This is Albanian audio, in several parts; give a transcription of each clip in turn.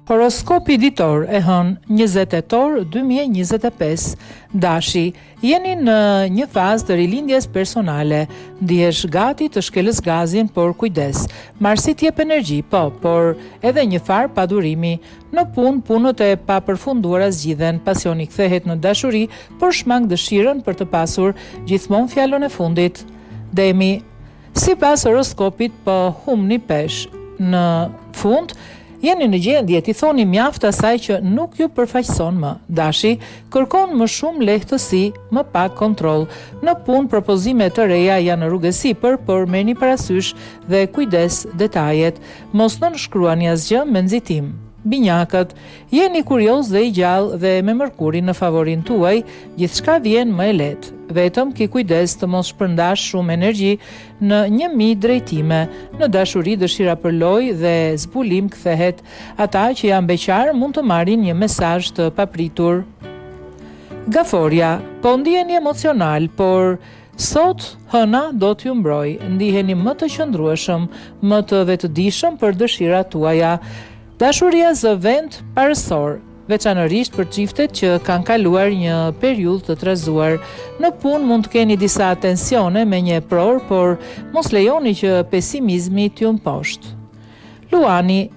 Horoskopi ditor e hënë 20 tetor 2025. Dashi, jeni në një fazë të rilindjes personale, ndihesh gati të shkelës gazin, por kujdes. Marsi t'jep energji, por edhe një farë padurimi. Në punët e papërfunduara zgjidhen, pasioni kthehet në dashuri, por shmang dëshirën për të pasur gjithmonë fjalën e fundit. Demi, sipas horoskopit po humni pesh. Në fund, jeni në gjendje t'i thoni mjaft asaj që nuk ju përfaqëson më. Dashi, kërkon më shumë lehtësi, më pak kontroll. Në punë propozime të reja janë në rrugësi, por merrni parasysh dhe kujdes detajet. Mos nënshkruani asgjë me nxitim. Binjakët, jeni kurioz dhe i gjallë dhe me Mërkurin në favorin tuaj, gjithçka vjen më e lehtë. Vetëm ki kujdes të mos shpërndash shumë energji në 1000 drejtime. Në dashuri dëshira për lojë dhe zbulim kthehet. Ata që janë beqar mund të marrin një mesazh të papritur. Gaforia, po ndiheni emocional, por sot hëna do t'ju mbroj. Ndiheni më të qëndrueshëm, më të vetëdijshëm për dëshirat tuaja. Dashuria zë vend parësor, veçanërisht për çiftet që kanë kaluar një periudhë të trazuar. Në punë mund të keni disa tensione me një pror, por mos lejoni që pesimizmi t'ju mposhtë. Luani,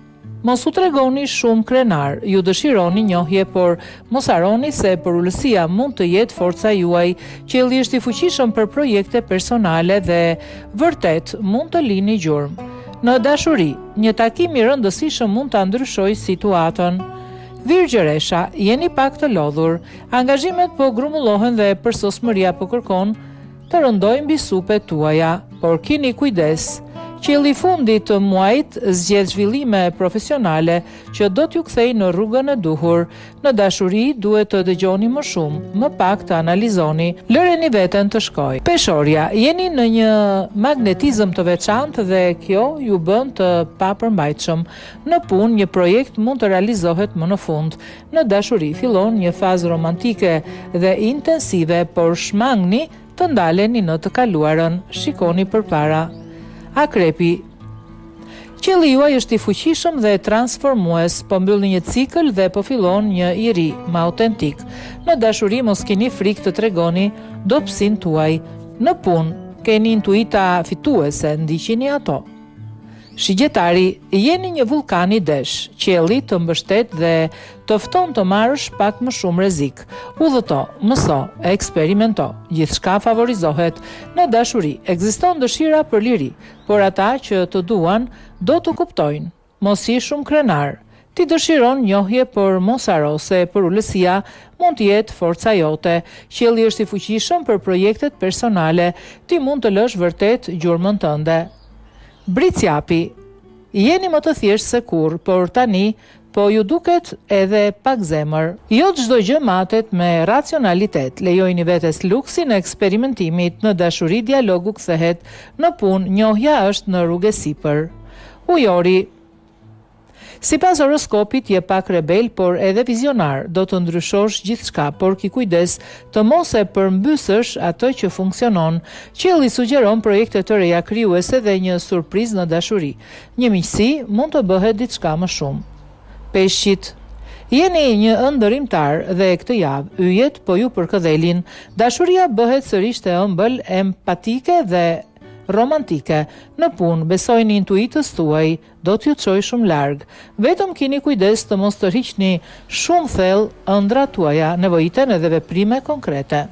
mos u tregoni shumë krenar, ju dëshironi njohje, por mos harroni se përullësia mund të jetë forca juaj. Qielli është i fuqishëm për projekte personale dhe vërtet mund të lini gjurmë. Në dashuri, një takim i rëndësishëm mund ta ndryshojë situatën. Virgjëresha, jeni pak të lodhur, angazhimet po grumbullohen dhe përsosmëria po kërkon të rëndojë mbi supet tuaja, por keni kujdes. Qielli i fundit të muajit zgjedh zhvillime profesionale që do t'ju kthejë në rrugën e duhur. Në dashuri duhet të dëgjoni më shumë, më pak të analizoni. Lëreni veten të shkojë. Peshorja, jeni në një magnetizëm të veçantë dhe kjo ju bën të papërmbajtshëm. Në punë një projekt mund të realizohet më në fund. Në dashuri fillon një fazë romantike dhe intensive, por shmangni të ndaleni në të kaluarën. Shikoni përpara. Akrepi, qielli juaj është i fuqishëm dhe transformues, po mbyllni një cikël dhe po fillon një i ri, më autentik. Në dashuri mos keni frikë të tregoni dobësinë tuaj. Në punë keni intuita fituese, ndiqini ato. Shigjetari, jeni një vulkan i desh, qielli të mbështet dhe të fton të marrësh pak më shumë rrezik. Udhëto, mëso, eksperimento, gjithçka favorizohet. Në dashuri ekziston dëshira për liri, por ata që të duan do të kuptojnë. Mos i shumë krenar. Ti dëshiron njohje, por mos haro se përullësia mund të jetë forca jote. Qielli është i fuqishëm për projektet personale. Ti mund të lësh vërtet gjurmën tënde. Bricjapi, jeni më të thjeshtë se kurrë, por tani po ju duket edhe pak zemër. Jo çdo gjë matet me racionalitet. Lejojini vetes luksin e eksperimentimit. Në dashuri dialogu kthehet. Në punë njohja është në rrugë sipër. Ujori, sipas horoskopit je pak rebel, por edhe vizionar. Do të ndryshosh gjithçka, por ki kujdes të mos e përmbysësh atë që funksionon. Qielli sugjeron projekte të reja krijuese dhe një surprizë në dashuri. Një miqësi mund të bëhet diçka më shumë. Peshqit, jeni një ëndërrimtar dhe këtë javë yjet po ju përkëdhelin. Dashuria bëhet sërish të ëmbël, empatike dhe romantike. Në punë besojni intuitës tuaj, do t'ju çojë shumë larg. Vetëm keni kujdes të mos tërhiqni shumë thellë ëndrat tuaja, nevojiten edhe veprime konkrete.